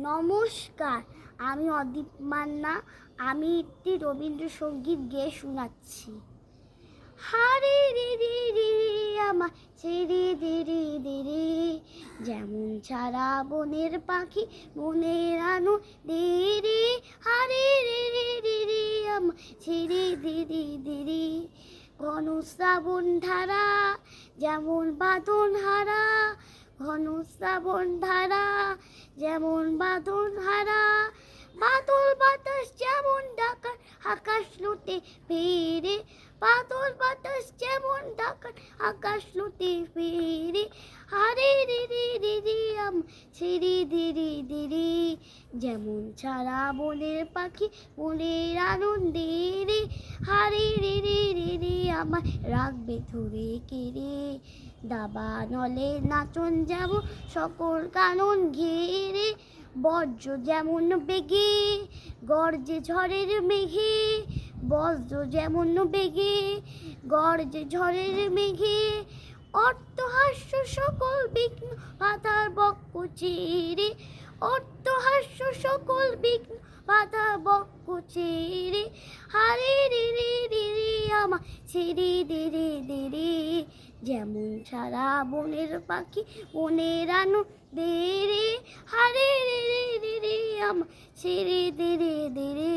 নমস্কার, আমি অদীপ মান্না। আমি একটি রবীন্দ্রসঙ্গীত গেয়ে শোনাচ্ছি। হারে রে রে রে আমার ছেড়ে দে রে দে রে, যেমন ছাড়া বনের পাখি মনের আনো দে রে। হারে রে রে রে রে আমার ছেড়ে দে রে দে রে, ঘন শ্রাবণ ধারা যেমন বাঁধন হারা, ঘন শ্রাবণ ধারা যেমন বাঁধন হারা, বাদল বাতাস যেমন ডাকার আকাশ লুটে ফেরে, বাদল বাতাস যেমন ডাকার আকাশ লুটে ফেরে। হারে রে রে রে রে ছেড়ে দে রে দে রে, যেমন ছাড়া বনের পাখি মনের আনন্দে রে। হারে রে রে রে রে আমার রাখবে ধরে কেড়ে, দাবা নলে নাচন যাব সকল কানন ঘেরে। বজ্র যেমন বেগে গর্জে ঝড়ের মেঘে, বজ্র যেমন বেগে গর্জে ঝড়ের মেঘে, অট্টহাস্য সকল বিঘ্ন বাধার বক্ষ চিরে, অট্টহাস্য সকল বিঘ্ন বাধার বক্ষ চিরে। হারে রে রে রে রে আমার ছেড়ে দে রে দে রে, যেমন সারা বনের পাখি মনের আনো দে রে। হারে রে রে রে রে আমার ছেড়ে দে রে দে রে।